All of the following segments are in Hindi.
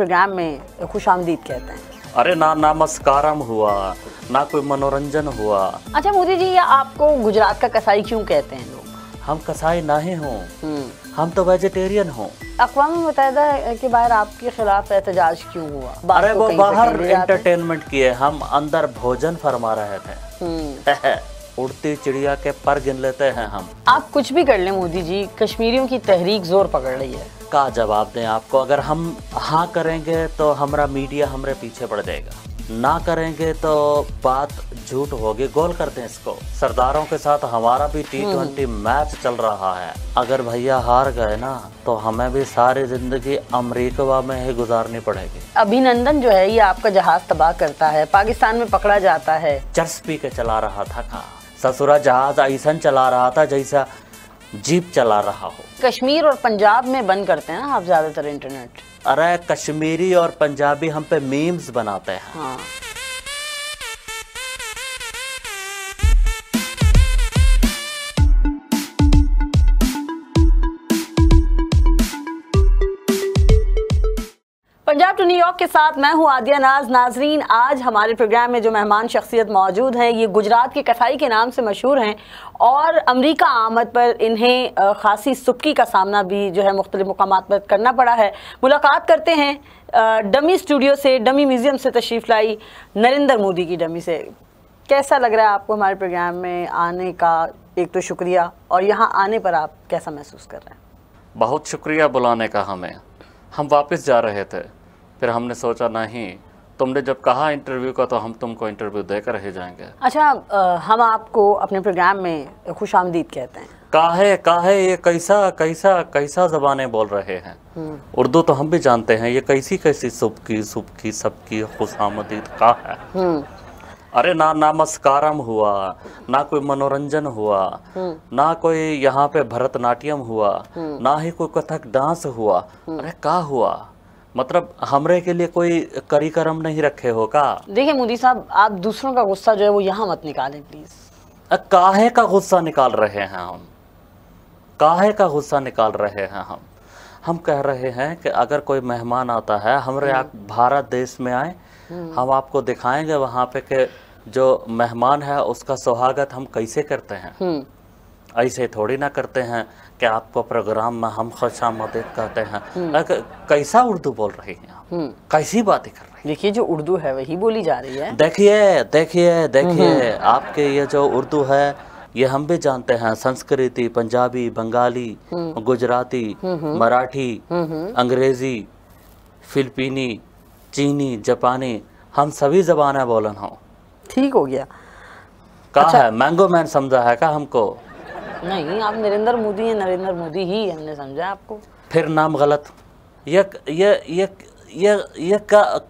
प्रोग्राम में खुशामदीद कहते हैं? अरे ना नमस्कारम हुआ, ना कोई मनोरंजन हुआ। अच्छा मोदी जी, ये आपको गुजरात का कसाई क्यों कहते हैं लोग? हम कसाई नहीं हों, हम तो वेजिटेरियन हों। अक़वाम मुत्तहिदा के बाहर आपके खिलाफ एहतजाज क्यों हुआ? अरे वो बाहर एंटरटेनमेंट किए, हम अंदर भोजन फरमा रहे थे। उड़ती चिड़िया के पर गिन लेते हैं हम। आप कुछ भी कर लें मोदी जी, कश्मीरियों की तहरीक जोर पकड़ रही है। का जवाब दें आपको? अगर हम हाँ करेंगे तो हमारा मीडिया हमारे पीछे पड़ जाएगा, ना करेंगे तो बात झूठ होगी। गोल कर दें इसको। सरदारों के साथ हमारा भी T20 मैच चल रहा है। अगर भैया हार गए ना तो हमें भी सारी जिंदगी अमेरिका में ही गुजारनी पड़ेगी। अभिनंदन जो है ये आपका जहाज तबाह करता है, पाकिस्तान में पकड़ा जाता है। चर्च पी के चला रहा था का ससुरा जहाज ऐसा चला रहा था जैसा जीप चला रहा हो। कश्मीर और पंजाब में बंद करते हैं ना आप ज्यादातर इंटरनेट? अरे कश्मीरी और पंजाबी हम पे मीम्स बनाते हैं। हाँ। पंजाब टू न्यूयॉर्क के साथ मैं हूं आदिया नाज। नाजरीन, आज हमारे प्रोग्राम में जो मेहमान शख्सियत मौजूद हैं ये गुजरात के कसाई के नाम से मशहूर हैं और अमेरिका आमद पर इन्हें खासी सुबकी का सामना भी जो है मुख्तलिफ मुकामात पर करना पड़ा है। मुलाकात करते हैं डमी स्टूडियो से, डमी म्यूज़ियम से तशरीफ़ लाई नरेंद्र मोदी की डमी से। कैसा लग रहा है आपको हमारे प्रोग्राम में आने का? एक तो शुक्रिया, और यहाँ आने पर आप कैसा महसूस कर रहे हैं? बहुत शुक्रिया बुलाने का हमें। हम वापस जा रहे थे, फिर हमने सोचा नहीं, तुमने जब कहा इंटरव्यू का तो हम तुमको इंटरव्यू देकर ही जाएंगे। अच्छा, हम आपको अपने प्रोग्राम में खुशामदीद कहते हैं। काहे ये कैसा ज़बानें बोल रहे हैं? उर्दू तो हम भी जानते हैं, ये कैसी सुबकी सबकी खुशामदीद का है। अरे ना नमस्कारम हुआ, ना कोई मनोरंजन हुआ, ना कोई यहाँ पे भरतनाट्यम हुआ, ना ही कोई कथक डांस हुआ। अरे का हुआ? मतलब हमरे के लिए कोई कार्यक्रम नहीं रखे हो का? देखिए मोदी साहब, आप दूसरों का गुस्सा जो है वो यहाँ मत निकालें प्लीज। काहे का गुस्सा निकाल रहे हैं हम? काहे का गुस्सा निकाल रहे हैं हम कह रहे हैं कि अगर कोई मेहमान आता है हमारे भारत देश में आए, हम आपको दिखाएंगे वहाँ पे कि जो मेहमान है उसका स्वागत हम कैसे करते हैं। ऐसे थोड़ी ना करते हैं कि आपको प्रोग्राम में हम खुशामदीद कहते हैं। कैसा उर्दू बोल रही हैं आप? कैसी बातें कर रही हैं? देखिए, जो उर्दू है वही बोली जा रही है। देखिए आपके ये जो उर्दू है ये हम भी जानते हैं। संस्कृति, पंजाबी, बंगाली, गुजराती, मराठी, अंग्रेजी, फिलिपीनी, चीनी, जापानी, हम सभी जबानें बोलन हो। ठीक हो गया। का अच्छा, है मैंगो मैन समझा है का हमको? नहीं, आप नरेंद्र मोदी हैं, नरेंद्र मोदी ही हमने समझा आपको। फिर नाम गलत। ये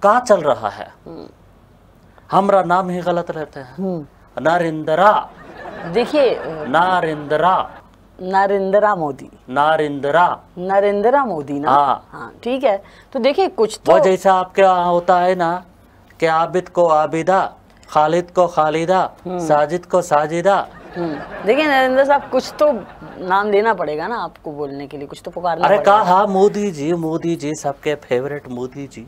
का चल रहा है? हमारा नाम ही गलत रहते हैं। नरेंद्रा। देखिए, नरेंद्रा मोदी ना। हाँ ठीक है। तो देखिए कुछ तो वो जैसा आपके यहाँ होता है ना कि आबिद को आबिदा, खालिद को खालिदा, साजिद को साजिदा। देखिए नरेंद्र साहब, कुछ तो नाम लेना पड़ेगा ना आपको बोलने के लिए, कुछ तो पुकारना अरे पड़ेगा। कहा मोदी जी सबके फेवरेट मोदी जी।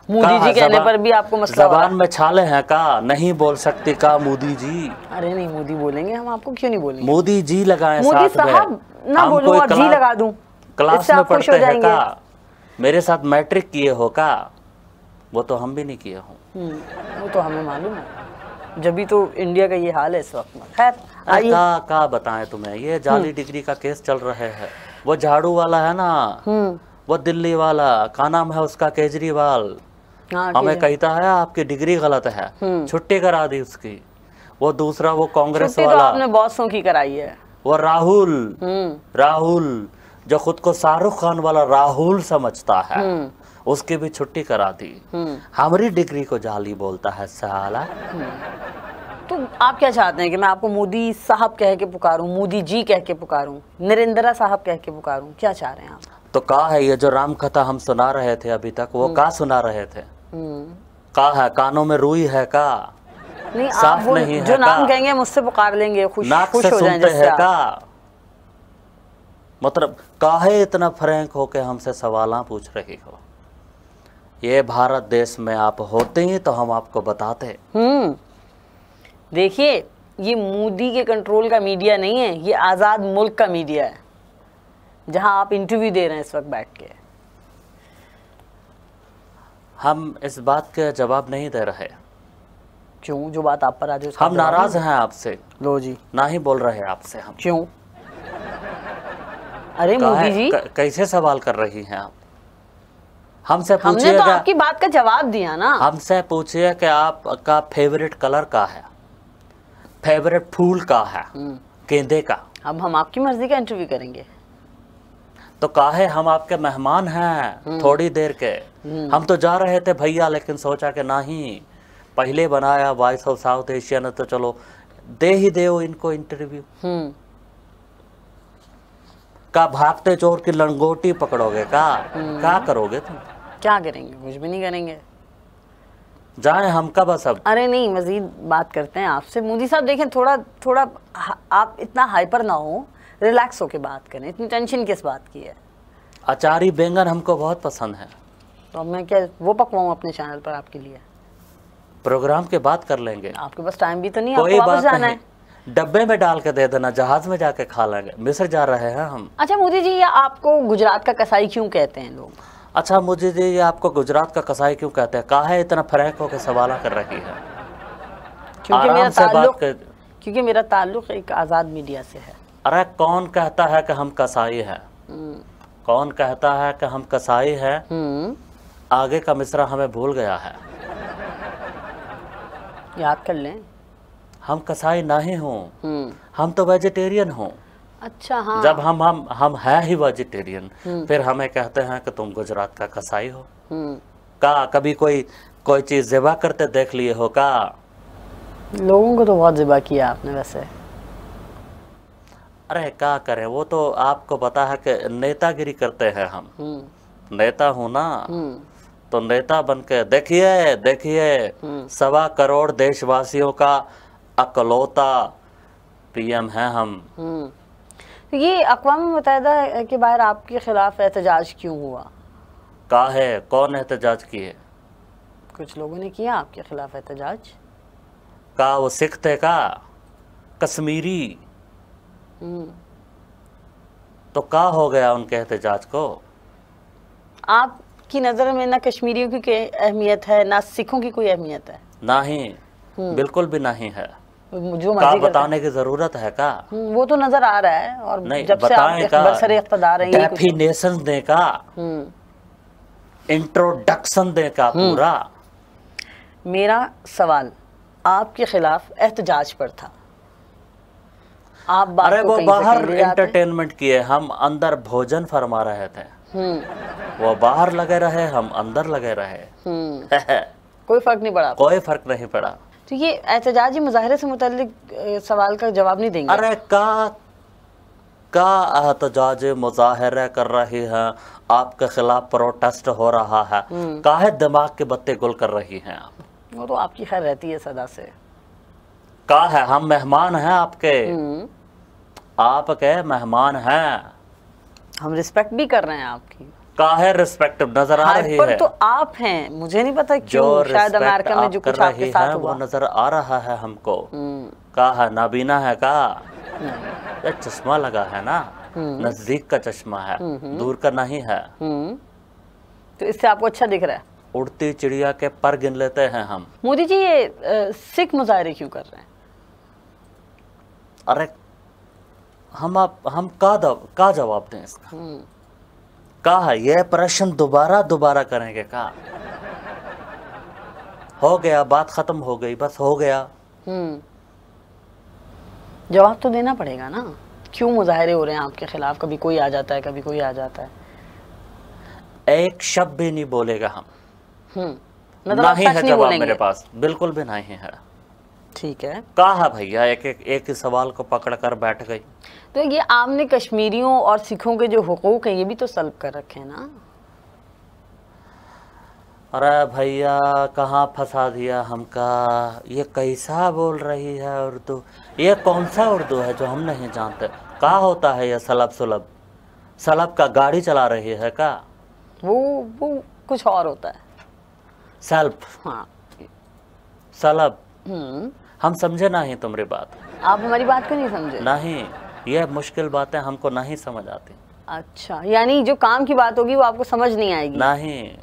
मोदी जी कहने पर भी आपको मसला जबान में छाले हैं का? नहीं बोल सकते का मोदी जी? अरे नहीं, मोदी बोलेंगे हम, आपको क्यों नहीं बोलेंगे? मोदी जी लगाए मोदी साहब ना बोलूं और जी लगा दूं, क्लास में पढ़ते हैं का? मेरे साथ मैट्रिक किए हो का? वो तो हम भी नहीं किए हो। वो तो हमें मालूम है, जब भी तो इंडिया का ये हाल है इस वक्त में। खैर का बताएं तुम्हें, ये जाली डिग्री का केस चल रहे है। वो झाड़ू वाला है ना, वो दिल्ली वाला, का नाम है उसका, केजरीवाल, हमें कहता है आपकी डिग्री गलत है, छुट्टी करा दी उसकी। वो दूसरा वो कांग्रेस वाला, तो आपने बॉसों की कराई है। वो राहुल जो खुद को शाहरुख खान वाला राहुल समझता है, उसकी भी छुट्टी करा दी। हमारी डिग्री को जाली बोलता है साला। तो आप क्या चाहते हैं कि मैं आपको मोदी साहब कह के पुकारूं, मोदी जी कह के पुकारूं, नरेंद्र साहब कह के पुकारूं? क्या चाह रहे हैं आप? तो का है ये जो राम कथा हम सुना रहे थे अभी तक, वो का सुना रहे थे? का है? कानों में रुई है का? नहीं, आप वो नहीं जो नाम कहेंगे मुझसे पुकार लेंगे, खुश हो जाएंगे है का? मतलब काहे इतना फ्रैंक होके हमसे सवाल पूछ रही हो? ये भारत देश में आप होते ही तो हम आपको बताते। देखिए, ये मोदी के कंट्रोल का मीडिया नहीं है, ये आज़ाद मुल्क का मीडिया है, जहां आप इंटरव्यू दे रहे हैं इस वक्त बैठ के। हम इस बात का जवाब नहीं दे रहे। क्यों? जो बात आप पर आ जाए उसका हम जवाब नाराज नहीं? हैं आपसे, लो जी, ना ही बोल रहे हैं आपसे हम। क्यों? अरे मोदी जी, कैसे सवाल कर रही हैं आप? हमसे हमने तो पूछिएगा, आपकी बात का जवाब दिया ना। हमसे पूछिए कि आपका फेवरेट कलर का है, फेवरेट फूल का है, गेंदे का। अब हम आपकी मर्जी का इंटरव्यू करेंगे। तो काहे, हम आपके मेहमान हैं थोड़ी देर के। हम तो जा रहे थे भैया, लेकिन सोचा कि नहीं, पहले बनाया वॉइस ऑफ साउथ एशिया ने, तो चलो दे ही दो इनको इंटरव्यू। का भागते चोर की लंगोटी पकड़ोगे का? क्या करोगे तुम? क्या करेंगे? कुछ भी नहीं करेंगे। जाए हम का बस अब। अरे नहीं, मजीद बात करते हैं आपसे। मोदी साहब देखें, थोड़ा आप इतना हाइपर ना हो, रिलैक्स होके बात करें। इतनी टेंशन किस बात की है? अचारी बैंगन हमको बहुत पसंद है, तो अब मैं क्या वो पकवाऊँ अपने चैनल पर आपके लिए? प्रोग्राम के बाद कर लेंगे। आपके पास टाइम भी तो नहीं, कोई आपको वापस बात जाना नहीं, है। डब्बे में डाल के दे देना, जहाज में जाके खा लेंगे। मिस्र जा रहे हैं हम। अच्छा मोदी जी, ये आपको गुजरात का कसाई क्यों कहते हैं लोग? अच्छा मुझे जी, ये आपको गुजरात का कसाई क्यों कहते हैं? काहे इतना फ्रैंक होकर सवाल कर रही है? क्योंकि मेरा ताल्लुक एक आज़ाद मीडिया से है। अरे कौन कहता है कि हम कसाई हैं? कौन कहता है कि हम कसाई हैं? आगे का मिसरा हमें भूल गया है, याद कर लें। हम कसाई नहीं हूँ, हम तो वेजिटेरियन हूँ। अच्छा हाँ। जब हम है ही वेजिटेरियन, फिर हमें कहते हैं कि तुम गुजरात का कसाई हो। का कभी कोई चीज ज़िबा करते देख लिए हो का? लोगों को तो बहुत ज़िबा किया आपने वैसे। अरे क्या करें, वो तो आपको पता है कि नेतागिरी करते हैं हम। नेता हूँ ना, तो नेता बन के देखिए 1.25 करोड़ देशवासियों का अकलौता पीएम है हम। ये अक़वाम मुत्तहिदा के बाहर आपके खिलाफ एहतजाज क्यों हुआ? काहे, कौन एहतजाज किए? कुछ लोगों ने किया आपके खिलाफ एहतजाज। का वो सिख थे का? कश्मीरी? तो का हो गया उनके एहतजाज को? आपकी नज़र में ना कश्मीरियों की कोई अहमियत है, ना सिखों की कोई अहमियत है? नहीं, बिल्कुल भी नहीं है। जो का बताने की जरूरत है का? वो तो नजर आ रहा है। और नहीं, जब से आप बरसरे इख्तिदार हैं, डेफिनेशन दे का, इंट्रोडक्शन दे का पूरा। मेरा सवाल आपके खिलाफ एहतजाज पर था। आप बात अरे वो बाहर एंटरटेनमेंट किए, हम अंदर भोजन फरमा रहे थे। वो बाहर लगे रहे, हम अंदर लगे रहे। कोई फर्क नहीं पड़ा? कोई फर्क नहीं पड़ा। तो ये एहतजाजी मुजाहरे से मुताल्लिक सवाल का जवाब नहीं देंगे? अरे का एहतजाजी मुजाहरे कर रही है, आपके खिलाफ प्रोटेस्ट हो रहा है, काहे दिमाग के बत्ते गुल कर रही हैं आप? वो तो आपकी खैर रहती है सदा से। का है, हम मेहमान हैं आपके मेहमान हैं। हम रिस्पेक्ट भी कर रहे हैं आपकी। काहे रिस्पेक्ट नजर आ रही है? तो आप हैं, मुझे नहीं पता क्यों। शायद अमेरिका में जो कुछ आपके साथ हुआ वो नजर आ रहा है हमको। का है, नाबीना है का? ये चश्मा लगा है ना, नजदीक का चश्मा है, दूर का नहीं है। तो इससे आपको अच्छा दिख रहा है? उड़ती चिड़िया के पर गिन लेते हैं हम। मोदी जी, ये सिख मुजाहरे क्यों कर रहे हैं? अरे हम का जवाब दें इसका? का है ये प्रश्न दोबारा करेंगे का? हो गया, बात खत्म हो गई, बस हो गया। जवाब तो देना पड़ेगा ना, क्यों मुजाहरे हो रहे हैं आपके खिलाफ? कभी कोई आ जाता है, कभी कोई आ जाता है। एक शब्द भी नहीं बोलेगा हम। मतलब नहीं है जवाब मेरे पास, बिल्कुल भी नहीं है। ठीक है, कहा भैया, एक ही सवाल को पकड़ कर बैठ गई। तो ये आपने कश्मीरियों और सिखों के जो हुकूक हैं, ये भी तो सल्ब कर रखे हैं ना? अरे भैया, कहाँ फंसा दिया हमका। ये कैसा बोल रही है उर्दू? ये कौन सा उर्दू है जो हम नहीं जानते? का होता है ये सलब का गाड़ी चला रही है का? वो कुछ और होता है। सेल्फ, हाँ। सलब। हम समझे नहीं तुम्हारी बात। आप हमारी बात को नहीं समझे? नहीं, ये मुश्किल बातें हमको नहीं समझ आती। अच्छा, यानी जो काम की बात होगी वो आपको समझ नहीं आएगी? नहीं।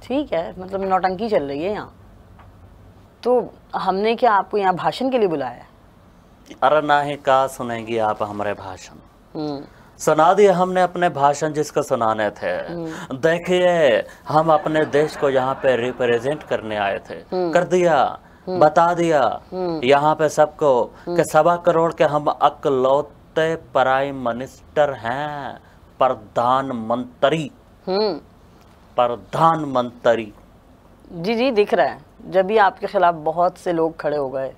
ठीक है, मतलब नौटंकी चल रही है यहाँ। तो हमने क्या आपको यहाँ भाषण के लिए बुलाया है? अरे नहीं, कहा सुनेंगी आप हमारे भाषण? सुना दिए हमने अपने भाषण जिसको सुनाने थे। देखिए, हम अपने देश को यहाँ पे रिप्रेजेंट करने आए थे, कर दिया, बता दिया यहाँ पे सबको कि 1.25 करोड़ के हम अकलौते प्राइम मिनिस्टर हैं, प्रधानमंत्री। प्रधानमंत्री। जी जी, दिख रहा है, जब भी आपके खिलाफ बहुत से लोग खड़े हो गए।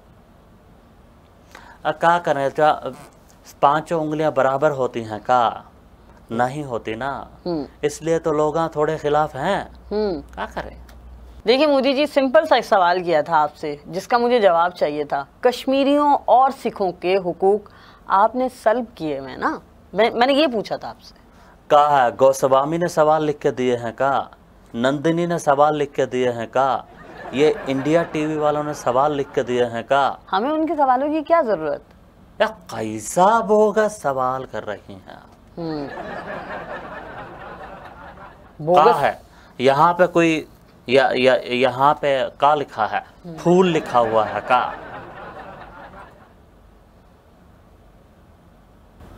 क्या करें, 5 उंगलियां बराबर होती हैं का? नहीं होती ना, इसलिए तो लोग थोड़े खिलाफ हैं। क्या करें? देखिए मोदी जी, सिंपल सा एक सवाल किया था आपसे जिसका मुझे जवाब चाहिए था। कश्मीरियों और सिखों के हुकूक आपने सल्ब किए हुए ना, मैंने ये पूछा था आपसे। कहा है गोस्वामी ने सवाल लिख के दिए हैं का? नंदिनी ने सवाल लिख के दिए हैं का? ये इंडिया टीवी वालों ने सवाल लिख के दिए हैं का? हमें उनके सवालों की क्या जरूरत? या कैसा बोगस सवाल कर रही हैं? क्या है यहाँ पे कोई यहाँ पे का लिखा है? फूल लिखा हुआ है का?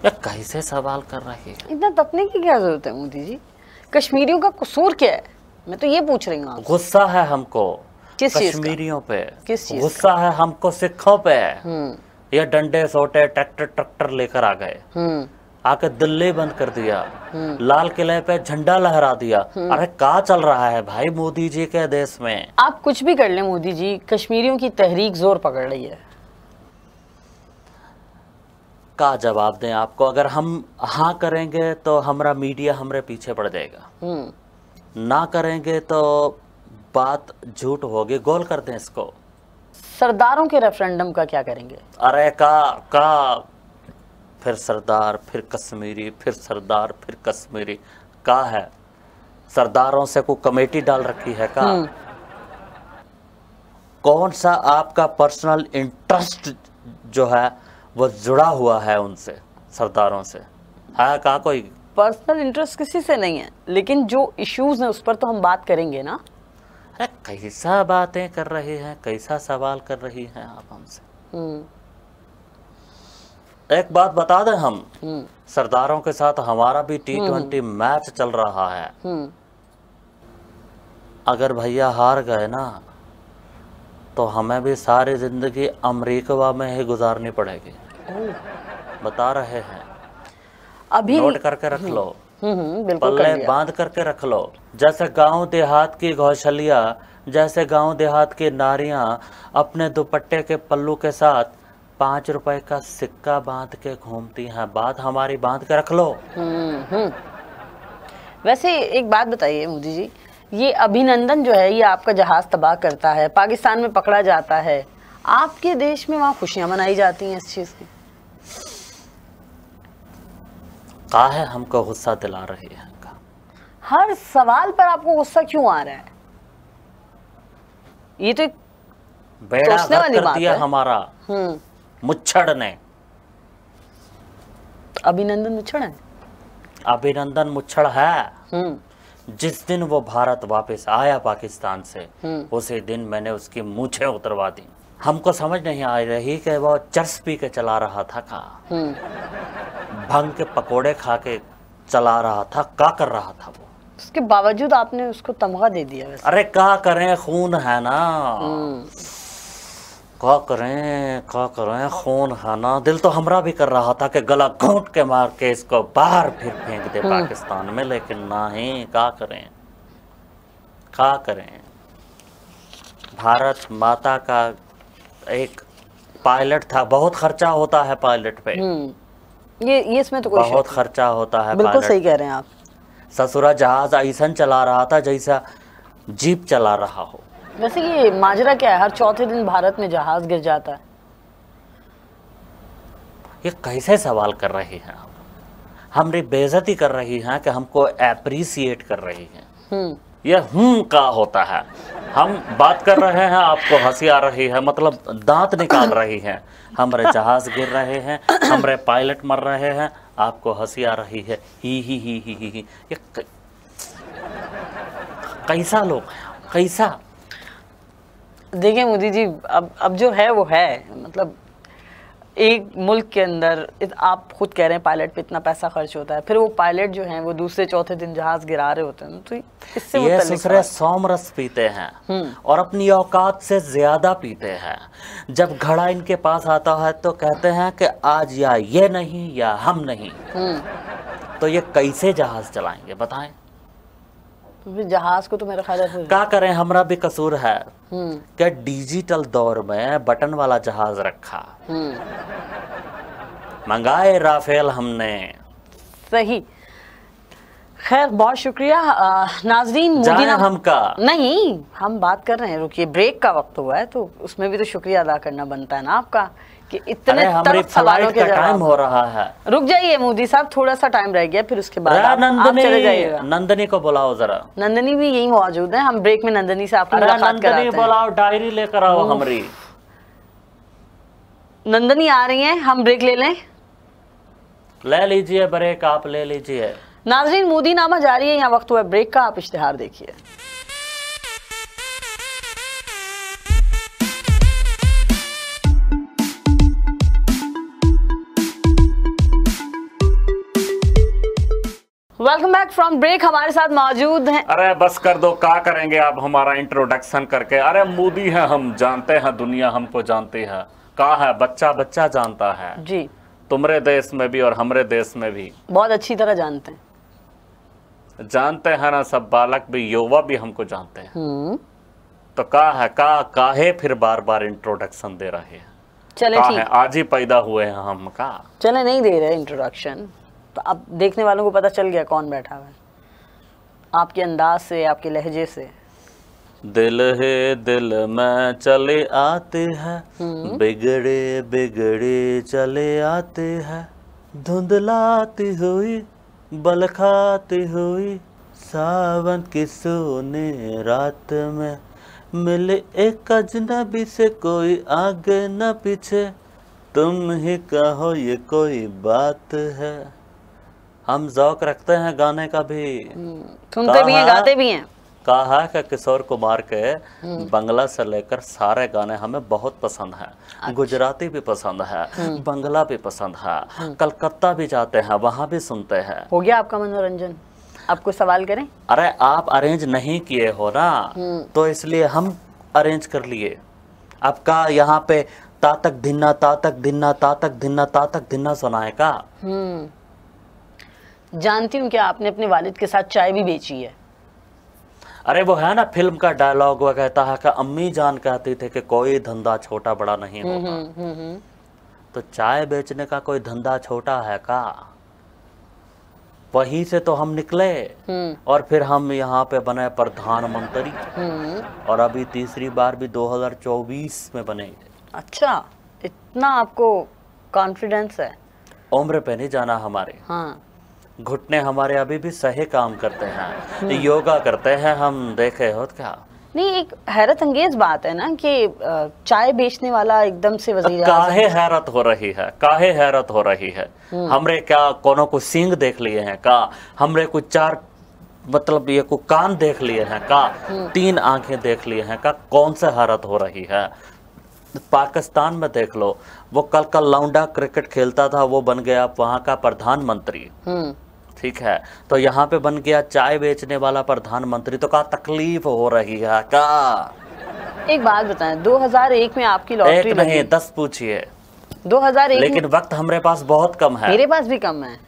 या कैसे सवाल कर रही है? इतना तपने की क्या जरूरत है मोदी जी? कश्मीरियों का कसूर क्या है, मैं तो ये पूछ रही हूँ। गुस्सा है हमको कश्मीरियों पे, गुस्सा है हमको सिखों पे। ये डंडे सोटे ट्रैक्टर लेकर आ गए, आके दिल्ली बंद कर दिया, लाल किले पे झंडा लहरा दिया। अरे क्या चल रहा है भाई मोदी जी के देश में? आप कुछ भी कर लें मोदी जी, कश्मीरियों की तहरीक जोर पकड़ रही है। का जवाब दें आपको? अगर हम हाँ करेंगे तो हमारा मीडिया हमारे पीछे पड़ जाएगा, ना करेंगे तो बात झूठ होगी। गोल कर दें इसको। सरदारों के रेफरेंडम का क्या करेंगे? अरे का फिर सरदार, फिर कश्मीरी, फिर सरदार, फिर कश्मीरी। का है सरदारों से कोई कमेटी डाल रखी है का? कौन सा आपका पर्सनल इंटरेस्ट जो है वो जुड़ा हुआ है उनसे, सरदारों से? है का कोई पर्सनल इंटरेस्ट? किसी से नहीं है, लेकिन जो इश्यूज हैं उस पर तो हम बात करेंगे ना। अरे कैसा बातें कर रही हैं, कैसा सवाल कर रही हैं आप हमसे? एक बात बता दें, हम सरदारों के साथ हमारा भी T20 मैच चल रहा है। अगर भैया हार गए ना तो हमें भी सारी जिंदगी अमेरिका में ही गुजारनी पड़ेगी। बता रहे हैं, अभी नोट करके रख लो, बिल्कुल पल्ले बांध करके रख लो। जैसे गांव देहात की गौशलिया, जैसे गांव देहात की नारियां अपने दुपट्टे के पल्लू के साथ 5 रुपए का सिक्का बांध के घूमती हैं, बात हमारी बांध के रख लो। वैसे एक बात बताइए मोदी जी, ये अभिनंदन जो है ये आपका जहाज तबाह करता है, पाकिस्तान में पकड़ा जाता है, आपके देश में वहाँ खुशियां मनाई जाती हैं इस चीज की। का है हमको गुस्सा दिला रही है? हर सवाल पर आपको गुस्सा क्यों आ रहा है? ये तो बेड़ा गर्क कर दिया हमारा मुच्छड़ ने। अभिनंदन मुच्छड़ है? अभिनंदन मुच्छड़ है। जिस दिन वो भारत वापस आया पाकिस्तान से, उसी दिन मैंने उसकी मूछें उतरवा दी। हमको समझ नहीं आ रही कि वो चरस पी के चला रहा था का, भंग के पकोड़े खा के चला रहा था, क्या कर रहा था वो? उसके बावजूद आपने उसको तमगा दे दिया। वैसे अरे क्या करें, खून है ना। क्या करें, खून है ना। दिल तो हमरा भी कर रहा था कि गला घोंट के मार के इसको बाहर फिर फेंक दे पाकिस्तान में, लेकिन नहीं। क्या करें। भारत माता का एक पायलट था, बहुत खर्चा होता है पायलट पे। ये इसमें तो कोई बहुत खर्चा होता है। बिल्कुल सही कह रहे हैं आप। ससुरा जहाज ऐसा चला रहा था जैसा जीप चला रहा हो। वैसे ये माजरा क्या है, हर चौथे दिन भारत में जहाज गिर जाता है? ये कैसे सवाल कर रही हैं आप? हमारी बेइज्जती कर रही हैं कि हमको एप्रिसिएट कर रही हैं। ये का होता है। हम बात कर रहे हैं, आपको हंसी आ रही है, मतलब दांत निकाल रही है। हमारे जहाज गिर रहे हैं, हमारे पायलट मर रहे हैं, आपको हंसी आ रही है। ही। ये कैसा लोग हैं, कैसा? देखिए मोदी जी, अब जो है वो है, मतलब एक मुल्क के अंदर आप खुद कह रहे हैं पायलट पे इतना पैसा खर्च होता है, फिर वो पायलट जो हैं वो दूसरे चौथे दिन जहाज गिरा रहे होते हैं, तो इससे ये दूसरे सोमरस पीते हैं और अपनी औकात से ज्यादा पीते हैं। जब घड़ा इनके पास आता है तो कहते हैं कि आज या ये नहीं या हम नहीं। तो ये कैसे जहाज चलाएंगे बताएं? जहाज को तो मेरा ख्याल है क्या करें, हमारा भी कसूर है क्या? डिजिटल दौर में बटन वाला जहाज रखा, मंगाए राफेल हमने। सही। खैर बहुत शुक्रिया नाजरीन। मोदी ना हमका नहीं, हम बात कर रहे हैं, रुकिए, ब्रेक का वक्त हुआ है तो उसमें भी तो शुक्रिया अदा करना बनता है ना आपका, कि इतने तलब सवालों के टाइम हो रहा है। रुक जाइए मोदी साहब, थोड़ा सा टाइम रह गया, फिर उसके बाद आप चले जाइएगा। नंदनी को बुलाओ जरा। नंदनी भी यही मौजूद है, हम ब्रेक में नंदनी से आपको मुलाकात कराते हैं। बुलाओ, डायरी लेकर आओ हमारी। नंदनी आ रही हैं, हम ब्रेक ले लें? ले लीजिए ब्रेक, आप ले लीजिए। नाजरीन मोदी नामा जारी है, यहाँ वक्त हुआ ब्रेक का, आप इश्तिहार देखिए। Welcome back from break. हमारे साथ मौजूद हैं। अरे बस कर दो, क्या करेंगे आप हमारा इंट्रोडक्शन करके? अरे मोदी है, हम जानते हैं, दुनिया हमको जानती है। कहा है बच्चा बच्चा जानता है जी, तुम्हारे देश में भी और हमारे देश में भी बहुत अच्छी तरह जानते हैं ना, सब बालक भी युवा भी हमको जानते हैं। तो कहा है काहे फिर बार बार इंट्रोडक्शन दे रहे हैं? चले ठीक, आज ही पैदा हुए हैं हम का? चले नहीं दे रहे इंट्रोडक्शन, तो अब देखने वालों को पता चल गया कौन बैठा हुआ है, आपके अंदाज से, आपके लहजे से। दिल है दिल में चले आते हैं, बिगड़े बिगड़े चले आते हैं, धुंधलाती हुई बलखाती हुई सावन की सोने रात में, मिले एक अजनबी से कोई आगे न पीछे, तुम ही कहो ये कोई बात है। हम ज़ौक रखते हैं गाने का भी, सुनते भी हैं, गाते भी हैं। कहा है कि किशोर कुमार के बंगला से लेकर सारे गाने हमें बहुत पसंद है। अच्छा। गुजराती भी पसंद है, बंगला भी पसंद है, कलकत्ता भी जाते हैं, वहाँ भी सुनते हैं। हो गया आपका मनोरंजन? आपको सवाल करें? अरे आप अरेंज नहीं किए हो ना, तो इसलिए हम अरेंज कर लिए। आपका यहाँ पे तातक धिन्ना तातक धिन्ना तातक धिन्ना तातक धिन्ना सुनाए का? जानती हूँ कि आपने अपने वालिद के साथ चाय भी बेची है। अरे वो है ना फिल्म का डायलॉग, वो कहता है कि अम्मी जान कहती थे कि कोई धंधा छोटा बड़ा नहीं होता। तो चाय बेचने का कोई धंधा छोटा है का? वहीं से तो हम निकले और फिर हम यहाँ पे बने प्रधानमंत्री, और अभी तीसरी बार भी 2024 में बनेंगे। अच्छा, इतना आपको कॉन्फिडेंस है? उम्र पे नहीं जाना हमारे। हाँ, घुटने हमारे अभी भी सही काम करते हैं, योगा करते हैं हम, देखे हो क्या? नहीं, एक हैरत अंगेज बात है ना कि चाय बेचने वाला एकदम से वजीर काहे हैरत हो रही है, काहे हैरत हो रही है? हमरे क्या कोनो को सींग देख लिए हैं का? हमरे कुछ चार मतलब ये को कान देख लिए हैं का? 3 आंखें देख लिए हैं का? कौन से हैरत हो रही है? पाकिस्तान में देख लो, वो कल लौंडा क्रिकेट खेलता था, वो बन गया वहाँ का प्रधानमंत्री। ठीक है, तो यहाँ पे बन गया चाय बेचने वाला प्रधानमंत्री। तो क्या तकलीफ हो रही है का? एक बात बताएं, 2001 में आपकी लॉटरी एक नहीं 10 पूछिए। 2001, लेकिन वक्त हमारे पास बहुत कम है। मेरे पास भी कम है,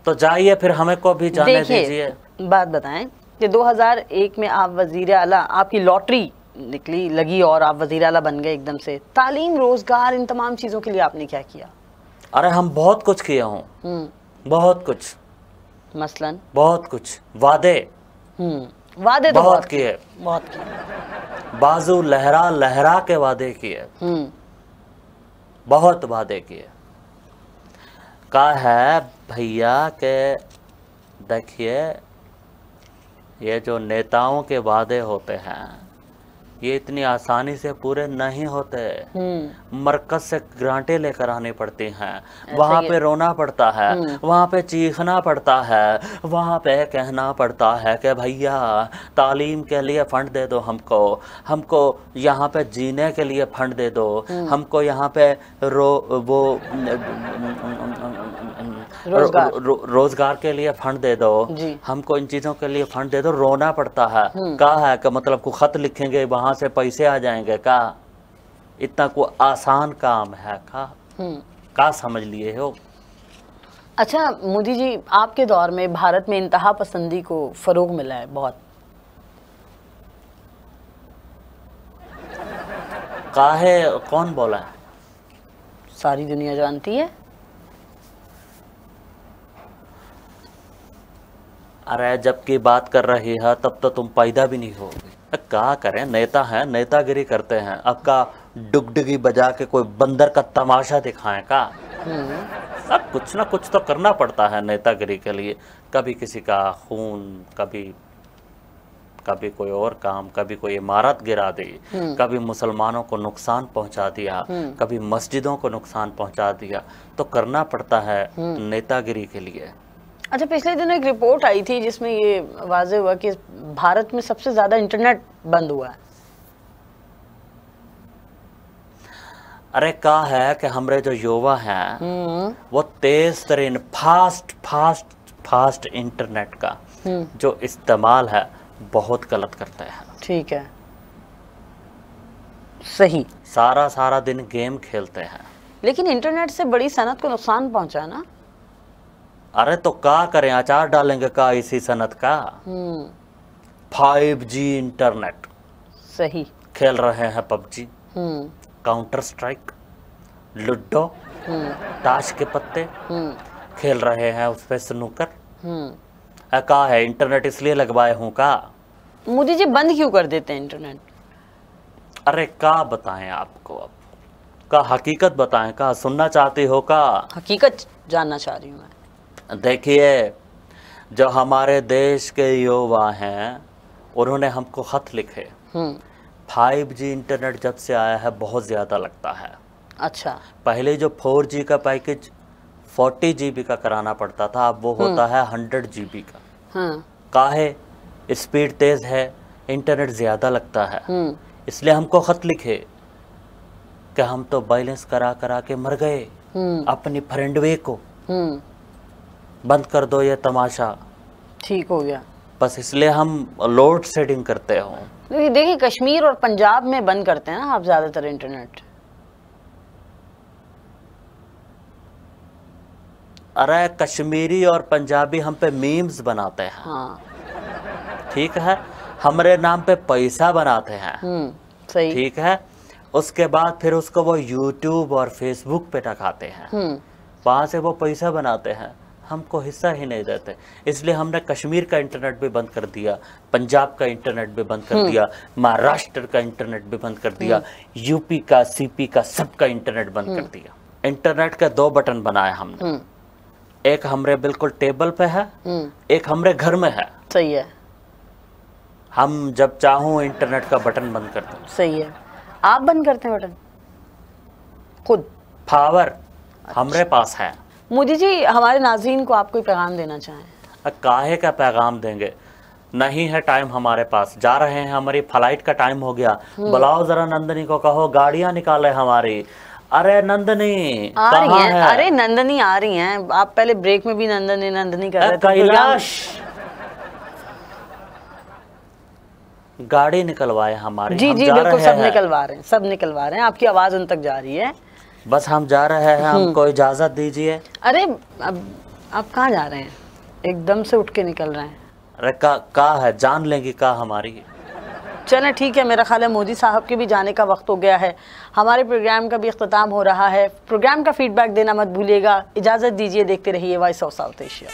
तो जाइए फिर, हमें को भी जाने दीजिए। बात बताएं कि 2001 में आप वजीर आला, आपकी लॉटरी निकली लगी और आप वजीर आला बन गए एकदम से। तालीम, रोजगार, इन तमाम चीजों के लिए आपने क्या किया? अरे हम बहुत कुछ किया हूँ, बहुत कुछ, मसलन बहुत कुछ। वादे वादे तो बहुत किए, बहुत किए। बाजू लहरा लहरा के वादे किए, बहुत वादे किए। का है भैया के देखिए, ये जो नेताओं के वादे होते हैं ये इतनी आसानी से पूरे नहीं होते। मरकज से ग्रांटें लेकर आनी पड़ती हैं, वहाँ पे रोना पड़ता है, वहाँ पे चीखना पड़ता है, वहाँ पे कहना पड़ता है कि भैया तालीम के लिए फ़ंड दे दो, हमको यहाँ पे जीने के लिए फ़ंड दे दो, हमको यहाँ पे रोजगार के लिए फंड दे दो, हमको इन चीजों के लिए फंड दे दो। रोना पड़ता है। कहा है कि मतलब को खत लिखेंगे वहां से पैसे आ जाएंगे का? इतना को आसान काम है का समझ लिए हो? अच्छा मोदी जी, आपके दौर में भारत में इंतहा पसंदी को फरोग मिला है बहुत। काहे कौन बोला है? सारी दुनिया जानती है। अरे जबकि बात कर रही है तब तो तुम पैदा भी नहीं होगी। क्या करें, नेता हैं, नेतागिरी करते हैं। अब का डुगडुगी बजा के कोई बंदर का तमाशा दिखाएं का? सब कुछ ना कुछ तो करना पड़ता है नेतागिरी के लिए। कभी किसी का खून, कभी कोई और काम, कभी कोई इमारत गिरा दी, कभी मुसलमानों को नुकसान पहुंचा दिया, कभी मस्जिदों को नुकसान पहुंचा दिया, तो करना पड़ता है नेतागिरी के लिए। अच्छा, पिछले दिनों एक रिपोर्ट आई थी जिसमें ये वाज़ेह हुआ कि भारत में सबसे ज्यादा इंटरनेट बंद हुआ है। अरे कहा है कि हमारे जो युवा हैं वो तेज तरीन फास्ट इंटरनेट का जो इस्तेमाल है बहुत गलत करते हैं। ठीक है, सही। सारा दिन गेम खेलते हैं। लेकिन इंटरनेट से बड़ी सनत को नुकसान पहुंचा ना। अरे तो क्या करें, अचार डालेंगे का इसी सनत का? 5G internet. सही। खेल रहे हैं पबजी, काउंटर स्ट्राइक, लूडो, ताश के पत्ते, खेल रहे हैं उस पे स्नूकर। का है इंटरनेट इसलिए लगवाए हूँ का? मोदी जी बंद क्यों कर देते हैं इंटरनेट? अरे का बताएं आपको, अब का हकीकत बताएं का? सुनना चाहती हो का? हकीकत जानना चाह रही हूँ मैं। देखिए, जो हमारे देश के युवा हैं उन्होंने हमको खत लिखे। 5G इंटरनेट जब से आया है बहुत ज़्यादा लगता है। अच्छा। पहले जो 4G का पैकेज 40 GB का कराना पड़ता था, अब वो होता है 100 GB का। काहे? स्पीड तेज़ है, इंटरनेट ज़्यादा लगता है, इसलिए हमको खत लिखे कि हम तो बैलेंस करा के मर गए। अपनी फ्रेंडवे को बंद कर दो ये तमाशा। ठीक हो गया। बस इसलिए हम लोड शेडिंग करते हो। देखिए, कश्मीर और पंजाब में बंद करते हैं ना आप ज्यादातर इंटरनेट। अरे कश्मीरी और पंजाबी हम पे मीम्स बनाते हैं। हाँ। ठीक है, हमारे नाम पे पैसा बनाते हैं। सही। ठीक है, उसके बाद फिर उसको वो यूट्यूब और फेसबुक पे रखाते हैं। वहां से वो पैसा बनाते हैं, हमको हिस्सा ही नहीं देते। इसलिए हमने कश्मीर का इंटरनेट भी बंद कर दिया, पंजाब का इंटरनेट भी बंद कर दिया, महाराष्ट्र का इंटरनेट भी बंद कर दिया, यूपी का, सीपी का, सबका इंटरनेट बंद कर दिया। इंटरनेट के 2 बटन बनाए हमने। एक हमरे बिल्कुल टेबल पे है, एक हमरे घर में है। सही है। हम जब चाहूँ इंटरनेट का बटन बंद कर दूं। सही है। आप बंद करते हैं बटन खुद? पावर हमरे पास है। मोदी जी, हमारे नाज़रीन को आप कोई पैगाम देना चाहें? काहे का पैगाम देंगे, नहीं है टाइम हमारे पास। जा रहे हैं, हमारी फ्लाइट का टाइम हो गया। बुलाओ जरा नंदनी को, कहो गाड़ियां निकाले हमारी। अरे नंदनी आ रही हैं। अरे नंदनी आ रही हैं। आप पहले ब्रेक में भी नंदनी कर रहे थे। कैलाश गाड़ी निकलवाए हमारी। जी जी बिल्कुल, सब निकलवा रहे हैं, सब निकलवा रहे हैं। आपकी आवाज उन तक जा रही है। बस हम जा रहे हैं, हमको इजाजत दीजिए। अरे अब आप कहाँ जा रहे हैं? एकदम से उठ के निकल रहे हैं। अरे का है, जान लेंगी का हमारी? चलें ठीक है, मेरा ख्याल है मोदी साहब के भी जाने का वक्त हो गया है। हमारे प्रोग्राम का भी इख्तिताम हो रहा है। प्रोग्राम का फीडबैक देना मत भूलिएगा। इजाज़त दीजिए, देखते रहिए वॉइस ऑफ साउथ एशिया।